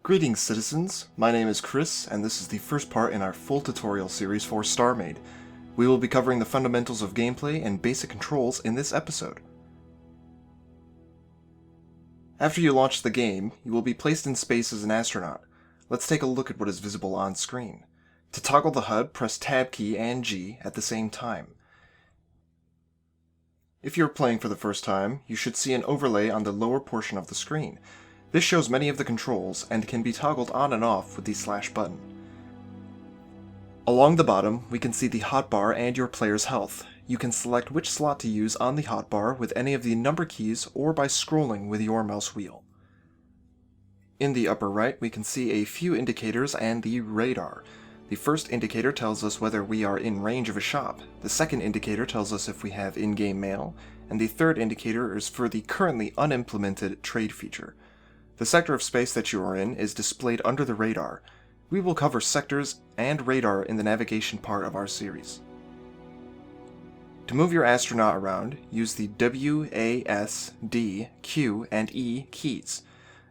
Greetings, citizens. My name is Chris, and this is the first part in our full tutorial series for StarMade. We will be covering the fundamentals of gameplay and basic controls in this episode. After you launch the game, you will be placed in space as an astronaut. Let's take a look at what is visible on screen. To toggle the HUD, press Tab key and G at the same time. If you're playing for the first time, you should see an overlay on the lower portion of the screen. This shows many of the controls and can be toggled on and off with the slash button. Along the bottom, we can see the hotbar and your player's health. You can select which slot to use on the hotbar with any of the number keys or by scrolling with your mouse wheel. In the upper right, we can see a few indicators and the radar. The first indicator tells us whether we are in range of a shop, the second indicator tells us if we have in-game mail, and the third indicator is for the currently unimplemented trade feature. The sector of space that you are in is displayed under the radar. We will cover sectors and radar in the navigation part of our series. To move your astronaut around, use the W, A, S, D, Q, and E keys.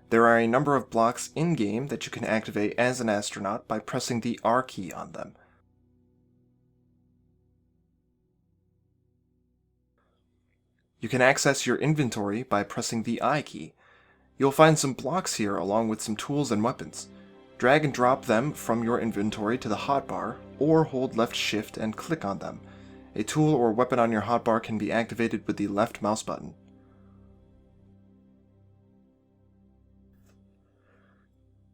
There are a number of blocks in-game that you can activate as an astronaut by pressing the R key on them. You can access your inventory by pressing the I key. You'll find some blocks here along with some tools and weapons. Drag and drop them from your inventory to the hotbar, or hold left shift and click on them. A tool or weapon on your hotbar can be activated with the left mouse button.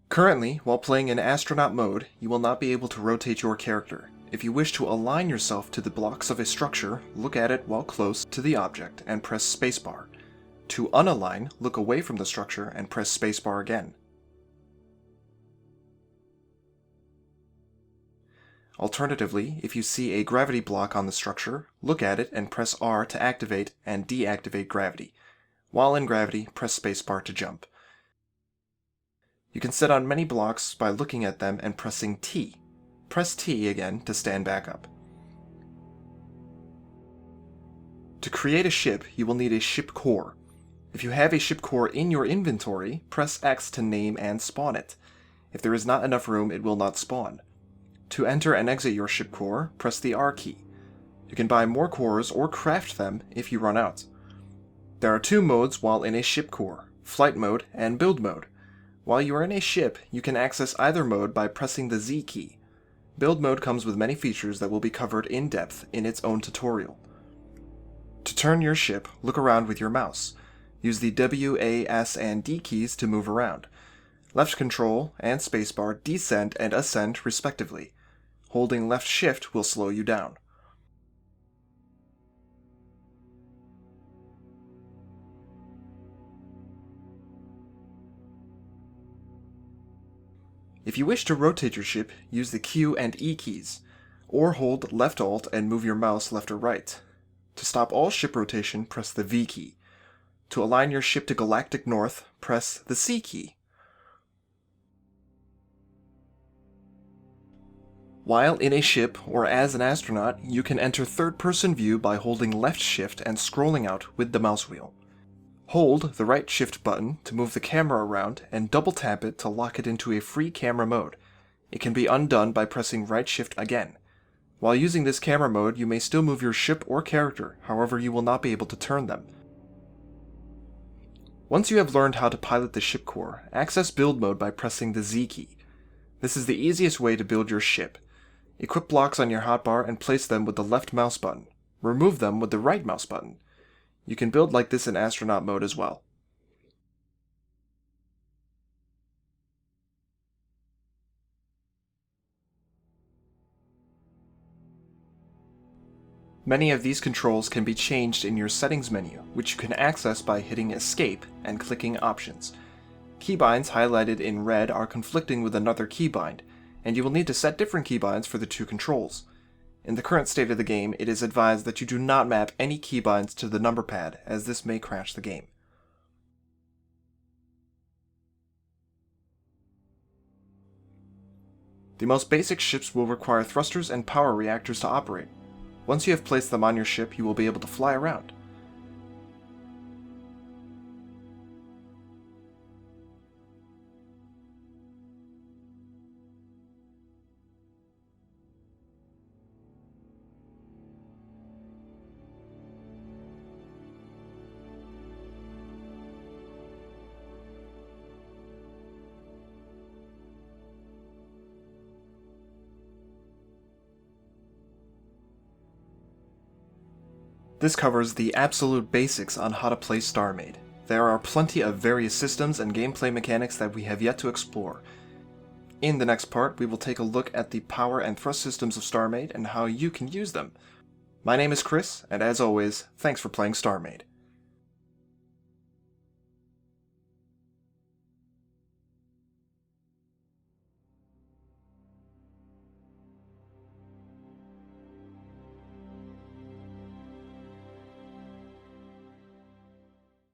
Currently, while playing in astronaut mode, you will not be able to rotate your character. If you wish to align yourself to the blocks of a structure, look at it while close to the object and press spacebar. To unalign, look away from the structure and press spacebar again. Alternatively, if you see a gravity block on the structure, look at it and press R to activate and deactivate gravity. While in gravity, press spacebar to jump. You can sit on many blocks by looking at them and pressing T. Press T again to stand back up. To create a ship, you will need a ship core. If you have a ship core in your inventory, press X to name and spawn it. If there is not enough room, it will not spawn. To enter and exit your ship core, press the R key. You can buy more cores or craft them if you run out. There are two modes while in a ship core, flight mode and build mode. While you are in a ship, you can access either mode by pressing the Z key. Build mode comes with many features that will be covered in depth in its own tutorial. To turn your ship, look around with your mouse. Use the W, A, S, and D keys to move around. Left control and spacebar descend and ascend respectively. Holding left shift will slow you down. If you wish to rotate your ship, use the Q and E keys, or hold left alt and move your mouse left or right. To stop all ship rotation, press the V key. To align your ship to galactic north, press the C key. While in a ship or as an astronaut, you can enter third-person view by holding left shift and scrolling out with the mouse wheel. Hold the right shift button to move the camera around and double tap it to lock it into a free camera mode. It can be undone by pressing right shift again. While using this camera mode, you may still move your ship or character, however you will not be able to turn them. Once you have learned how to pilot the ship core, access build mode by pressing the Z key. This is the easiest way to build your ship. Equip blocks on your hotbar and place them with the left mouse button. Remove them with the right mouse button. You can build like this in astronaut mode as well. Many of these controls can be changed in your settings menu, which you can access by hitting escape and clicking options. Keybinds highlighted in red are conflicting with another keybind, and you will need to set different keybinds for the two controls. In the current state of the game, it is advised that you do not map any keybinds to the number pad, as this may crash the game. The most basic ships will require thrusters and power reactors to operate. Once you have placed them on your ship, you will be able to fly around. This covers the absolute basics on how to play StarMade. There are plenty of various systems and gameplay mechanics that we have yet to explore. In the next part, we will take a look at the power and thrust systems of StarMade and how you can use them. My name is Chris, and as always, thanks for playing StarMade.